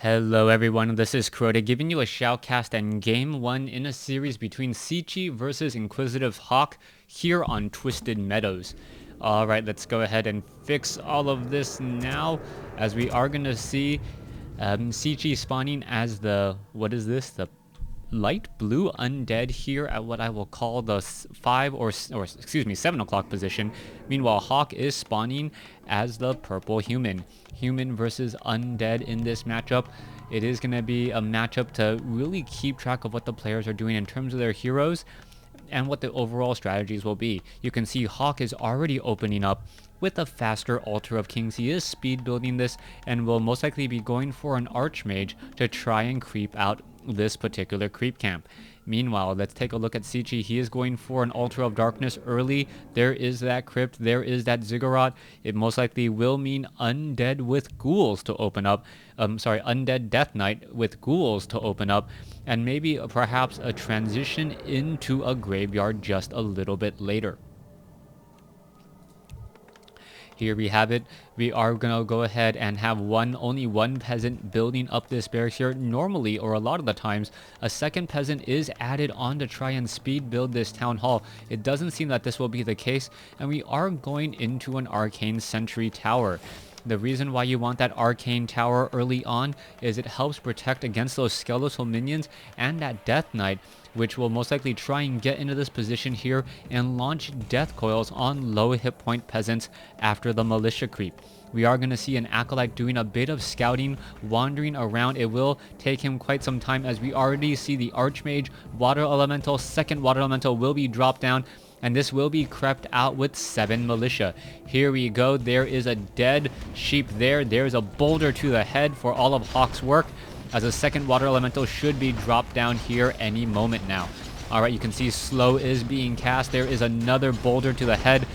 Hello everyone, this is Crota giving you a shoutcast and game 1 in a series between Cechi versus Inquisitive Hawk here on Twisted Meadows. Alright, let's go ahead and fix all of this now, as we are going to see Cechi spawning as the, what is this, the light blue undead here at what I will call the 7 o'clock position. Meanwhile, Hawk is spawning as the purple human. Human versus undead in this matchup. It is going to be a matchup to really keep track of what the players are doing in terms of their heroes and what the overall strategies will be. You can see Hawk is already opening up with a faster Altar of Kings. He is speed building this and will most likely be going for an Archmage to try and creep out this particular creep camp. Meanwhile, let's take a look at Cechi. He is going for an Altar of Darkness early. There is that Crypt, there is that Ziggurat. It most likely will mean Undead with Ghouls to open up. Undead Death Knight with Ghouls to open up. And maybe perhaps a transition into a graveyard just a little bit later. Here we have it. We are going to go ahead and have only one peasant building up this barracks here. Normally, or a lot of the times, a second peasant is added on to try and speed build this town hall. It doesn't seem that this will be the case, and we are going into an arcane sentry tower. The reason why you want that arcane tower early on is it helps protect against those skeletal minions and that death knight, which will most likely try and get into this position here and launch death coils on low hit point peasants after the militia creep. We are going to see an acolyte doing a bit of scouting, wandering around. It will take him quite some time, as we already see the archmage water elemental, second water elemental will be dropped down, and this will be crept out with 7 militia. Here we go. There is a dead sheep there. There's a boulder to the head for all of Hawk's work, as a second water elemental should be dropped down here any moment now. Alright, you can see slow is being cast. There is another boulder to the head,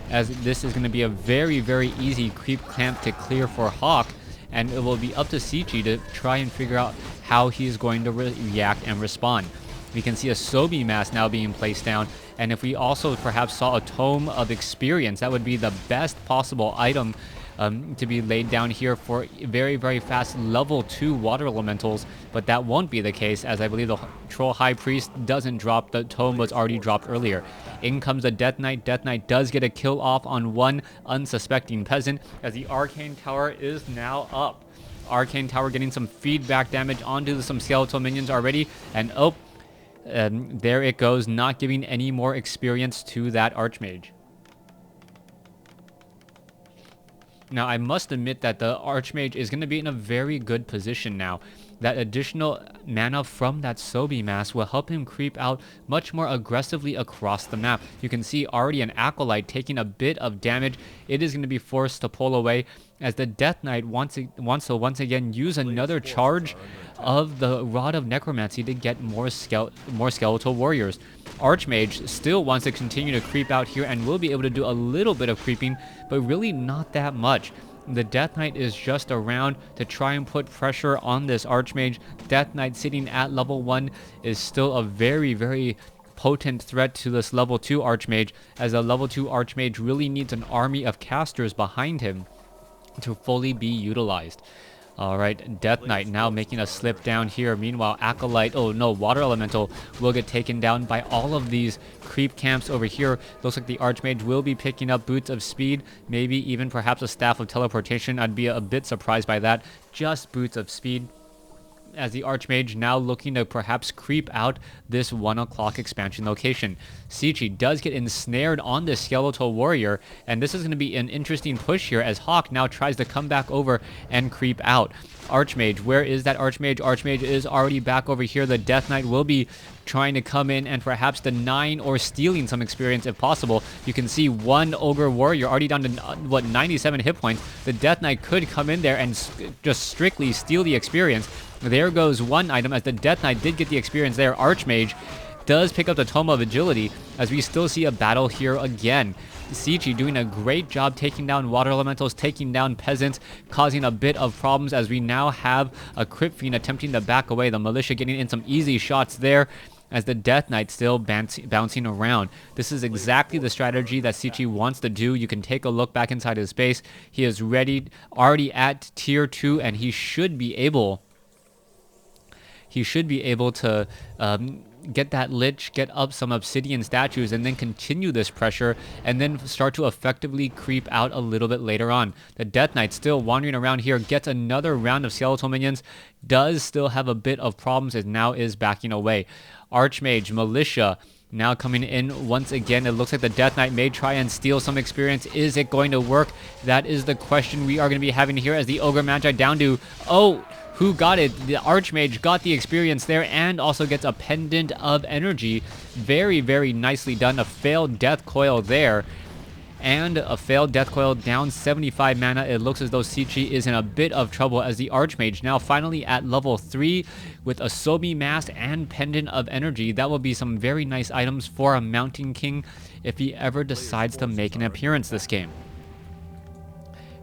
as this is going to be a very, very easy creep camp to clear for Hawk, and it will be up to Cechi to try and figure out how he's going to react and respond. We can see a Sobi mask now being placed down, and if we also perhaps saw a Tome of Experience, that would be the best possible item to be laid down here for very, very fast level 2 water elementals, but that won't be the case, as I believe the Troll High Priest doesn't drop. The Tome was already dropped earlier. In comes the Death Knight. Death Knight does get a kill off on one unsuspecting peasant, as the Arcane Tower is now up. Arcane Tower getting some feedback damage onto some skeletal minions already, and there it goes, not giving any more experience to that Archmage. Now, I must admit that the Archmage is going to be in a very good position now. That additional mana from that Sobi mask will help him creep out much more aggressively across the map. You can see already an Acolyte taking a bit of damage. It is going to be forced to pull away, as the Death Knight wants to once again use another charge of the Rod of Necromancy to get more skeletal warriors. Archmage still wants to continue to creep out here and will be able to do a little bit of creeping, but really not that much. The Death Knight is just around to try and put pressure on this Archmage. Death Knight sitting at level 1 is still a very, very potent threat to this level 2 Archmage, as a level 2 Archmage really needs an army of casters behind him to fully be utilized. Alright, Death Knight now making a slip down here. Meanwhile, Acolyte, oh no, Water Elemental will get taken down by all of these creep camps over here. Looks like the Archmage will be picking up Boots of Speed, maybe even perhaps a Staff of Teleportation. I'd be a bit surprised by that. Just Boots of Speed, as the Archmage now looking to perhaps creep out this 1 o'clock expansion location. Cechi does get ensnared on this skeletal warrior, and this is going to be an interesting push here, as Hawk now tries to come back over and creep out. Archmage, where is that Archmage? Archmage is already back over here. The Death Knight will be trying to come in and perhaps denying or stealing some experience if possible. You can see one Ogre Warrior already down to, 97 hit points. The Death Knight could come in there and just strictly steal the experience. There goes one item, as the Death Knight did get the experience there. Archmage does pick up the Tome of Agility, as we still see a battle here again. Cechi doing a great job taking down water elementals, taking down peasants, causing a bit of problems, as we now have a Crypt Fiend attempting to back away. The militia getting in some easy shots there, as the Death Knight still bouncing around. This is exactly the strategy that Cechi wants to do. You can take a look back inside his base. He is ready, already at tier 2, and he should be able he should be able to get that Lich, get up some obsidian statues, and then continue this pressure, and then start to effectively creep out a little bit later on. The Death Knight still wandering around here, gets another round of skeletal minions, does still have a bit of problems, and now is backing away. Archmage, Militia, now coming in once again. It looks like the Death Knight may try and steal some experience. Is it going to work? That is the question we are going to be having here as the Ogre Magi down to... Oh! Who got it? The Archmage got the experience there and also gets a Pendant of Energy. Very, very nicely done. A failed Death Coil there. And a failed Death Coil down 75 mana. It looks as though Cechi is in a bit of trouble as the Archmage now finally at level 3 with a Sobi Mask and Pendant of Energy. That will be some very nice items for a Mountain King if he ever decides to make an appearance this game.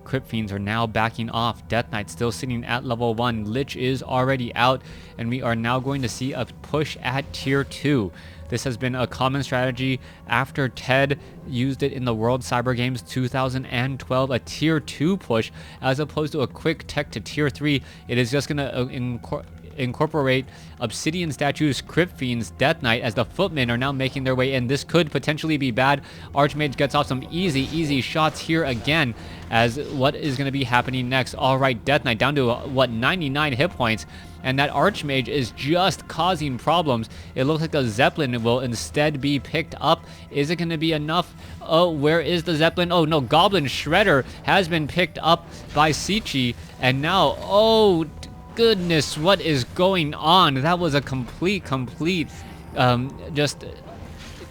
Crypt Fiends are now backing off. Death Knight still sitting at level 1. Lich is already out, and we are now going to see a push at tier 2. This has been a common strategy after Ted used it in the World Cyber Games 2012, a tier 2 push, as opposed to a quick tech to tier 3. It is just going to incorporate Obsidian Statues, Crypt Fiends, Death Knight as the Footmen are now making their way in. This could potentially be bad. Archmage gets off some easy shots here again as what is going to be happening next. Alright, Death Knight down to, 99 hit points. And that Archmage is just causing problems. It looks like a Zeppelin will instead be picked up. Is it going to be enough? Oh, where is the Zeppelin? Oh, no, Goblin Shredder has been picked up by Cechi. And now, oh... goodness, what is going on? That was a complete just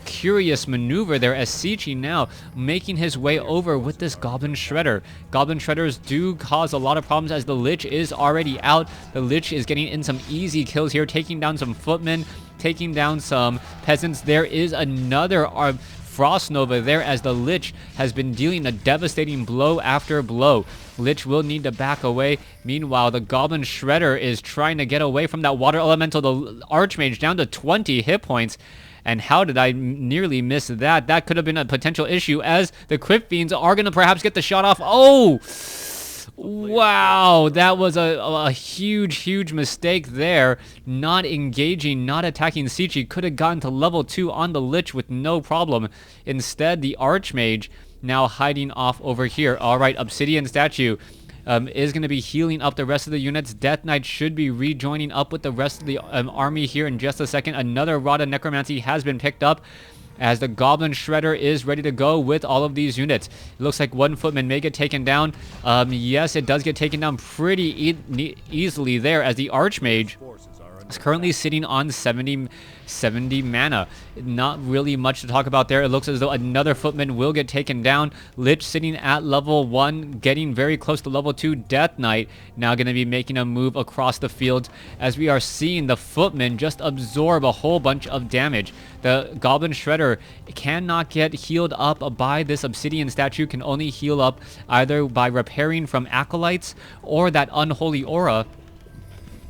curious maneuver there as Cechi now making his way over with this Goblin Shredder. Goblin Shredders do cause a lot of problems as the Lich is already out. The Lich is getting in some easy kills here, taking down some footmen, taking down some peasants. There is another Frost Nova there as the Lich has been dealing a devastating blow after blow. Lich will need to back away. Meanwhile, the Goblin Shredder is trying to get away from that Water Elemental. The Archmage down to 20 hit points. And how did I nearly miss that? That could have been a potential issue as the Crypt Fiends are going to perhaps get the shot off. Oh! Wow, that was a huge mistake there. Not engaging, not attacking Cechi. Could have gotten to level 2 on the Lich with no problem. Instead, the Archmage now hiding off over here. Alright, Obsidian Statue is going to be healing up the rest of the units. Death Knight should be rejoining up with the rest of the army here in just a second. Another Rod of Necromancy has been picked up as the Goblin Shredder is ready to go with all of these units. It looks like one Footman may get taken down. Yes, it does get taken down pretty easily there as the Archmage is currently sitting on 70 mana. Not really much to talk about there. It looks as though another Footman will get taken down. Lich sitting at level 1, getting very close to level 2. Death Knight now going to be making a move across the field as we are seeing the Footman just absorb a whole bunch of damage. The Goblin Shredder cannot get healed up by this Obsidian Statue, can only heal up either by repairing from Acolytes or that Unholy Aura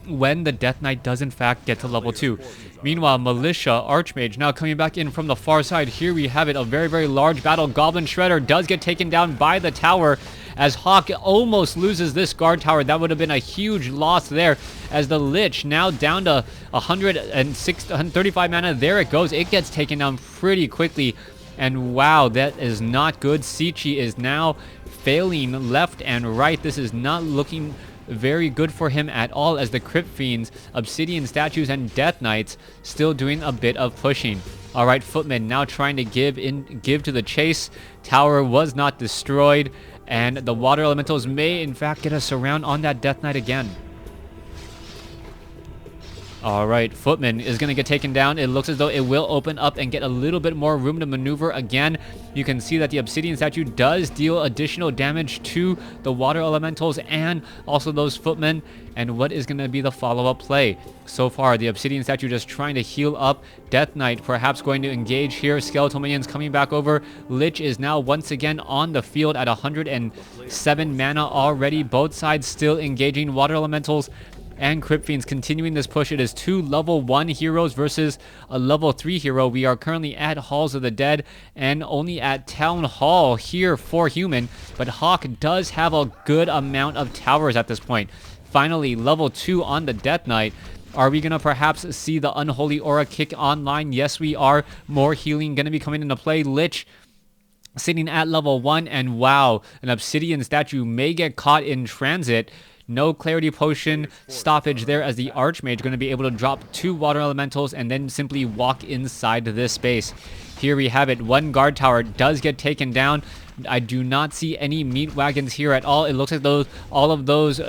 when the Death Knight does in fact get to level 2. Meanwhile, Militia, Archmage now coming back in from the far side. Here we have it, a very large battle. Goblin Shredder does get taken down by the tower as Hawk almost loses this guard tower. That would have been a huge loss there as the Lich now down to 135 mana. There it goes. It gets taken down pretty quickly. And wow, that is not good. Cechi is now failing left and right. This is not looking very good for him at all as the Crypt Fiends, Obsidian Statues, and Death Knights still doing a bit of pushing. Alright, Footman now trying to give to the chase. Tower was not destroyed, and the Water Elementals may in fact get a surround on that Death Knight again. Alright, Footman is going to get taken down. It looks as though it will open up and get a little bit more room to maneuver again. You can see that the Obsidian Statue does deal additional damage to the Water Elementals and also those Footmen. And what is going to be the follow-up play? So far, the Obsidian Statue just trying to heal up. Death Knight perhaps going to engage here. Skeletal Minions coming back over. Lich is now once again on the field at 107 mana already. Both sides still engaging. Water Elementals and Crypt Fiends continuing this push. It is 2 level 1 heroes versus a level 3 hero. We are currently at Halls of the Dead and only at Town Hall here for human, but Hawk does have a good amount of towers at this point. Finally, level 2 on the Death Knight. Are we going to perhaps see the Unholy Aura kick online? Yes, we are. More healing going to be coming into play. Lich sitting at level 1, and wow, an Obsidian statue may get caught in transit. No Clarity Potion stoppage there, as the Archmage going to be able to drop 2 Water Elementals and then simply walk inside this space. Here we have it. 1 guard tower does get taken down. I do not see any meat wagons here at all. It looks like all of those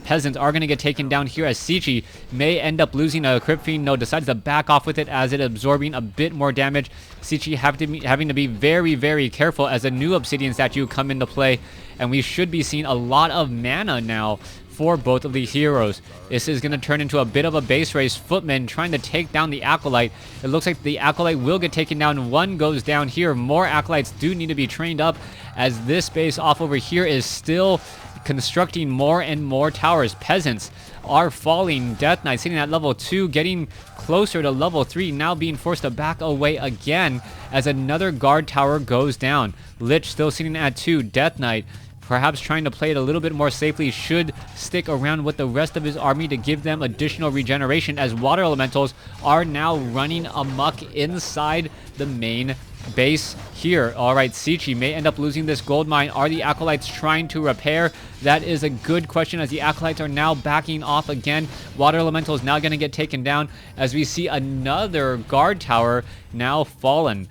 peasants are going to get taken down here, as Cechi may end up losing a Crypt Fiend. No, decides to back off with it, as it absorbing a bit more damage. Cechi having to be very, very careful as a new Obsidian statue come into play, and we should be seeing a lot of mana now for both of the heroes. This is going to turn into a bit of a base race. Footman trying to take down the Acolyte. It looks like the Acolyte will get taken down. 1 goes down here. More Acolytes do need to be trained up, as this base off over here is still constructing more and more towers. Peasants are falling. Death Knight sitting at level 2, getting closer to level 3, now being forced to back away again as another guard tower goes down. Lich still sitting at 2. Death Knight perhaps trying to play it a little bit more safely, should stick around with the rest of his army to give them additional regeneration, as Water Elementals are now running amok inside the main base here. Alright, Cechi may end up losing this gold mine. Are the Acolytes trying to repair? That is a good question, as the Acolytes are now backing off again. Water Elemental is now going to get taken down, as we see another guard tower now fallen.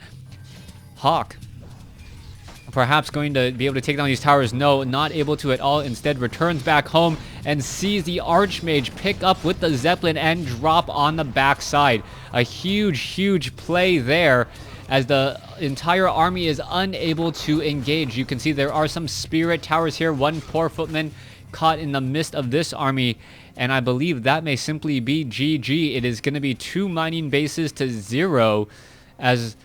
Hawk perhaps going to be able to take down these towers. No, not able to at all. Instead returns back home and sees the Archmage pick up with the Zeppelin and drop on the backside. A huge play there, as the entire army is unable to engage. You can see there are some spirit towers here. 1 poor footman caught in the midst of this army, and I believe that may simply be GG. It is going to be 2 mining bases to 0, as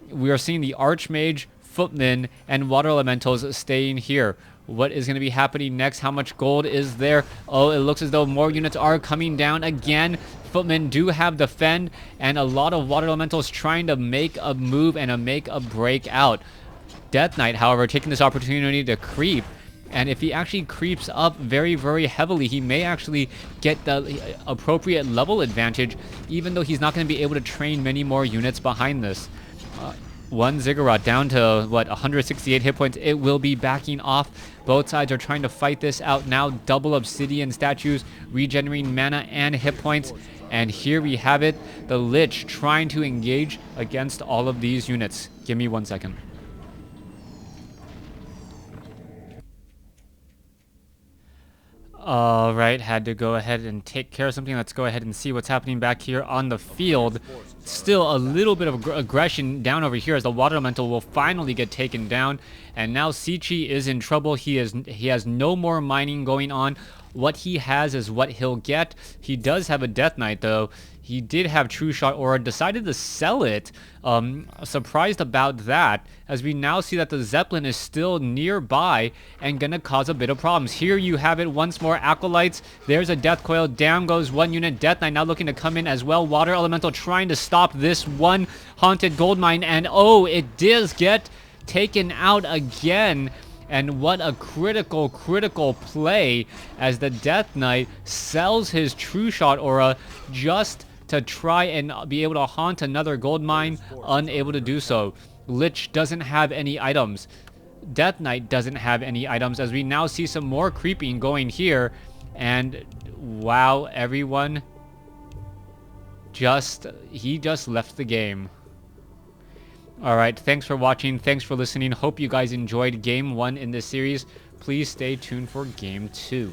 we are seeing the Archmage, Footmen, and Water Elementals staying here. What is going to be happening next? How much gold is there? Oh, it looks as though more units are coming down again. Footmen do have defend, and a lot of Water Elementals trying to make a move and make a break out. Death Knight, however, taking this opportunity to creep, and if he actually creeps up very heavily, he may actually get the appropriate level advantage, even though he's not going to be able to train many more units behind this. 1 Ziggurat down to, 168 hit points. It will be backing off. Both sides are trying to fight this out now. Double Obsidian statues, regenerating mana and hit points. And here we have it. The Lich trying to engage against all of these units. Give me 1 second. Alright, had to go ahead and take care of something. Let's go ahead and see what's happening back here on the field. Still a little bit of aggression down over here, as the Water Elemental will finally get taken down. And now Cechi is in trouble. He has no more mining going on. What he has is what he'll get. He does have a Death Knight, though. He did have True Shot Aura, decided to sell it. Surprised about that, as we now see that the Zeppelin is still nearby and gonna cause a bit of problems. Here you have it once more. Acolytes, there's a Death Coil. Down goes 1 unit. Death Knight now looking to come in as well. Water Elemental trying to stop this 1 Haunted Gold Mine, and oh, it does get taken out again. And what a critical play, as the Death Knight sells his True Shot Aura just to try and be able to haunt another gold mine, unable to do so. Lich doesn't have any items. Death Knight doesn't have any items, as we now see some more creeping going here. And wow, everyone, he just left the game. Alright, thanks for watching, thanks for listening. Hope you guys enjoyed Game 1 in this series. Please stay tuned for Game 2.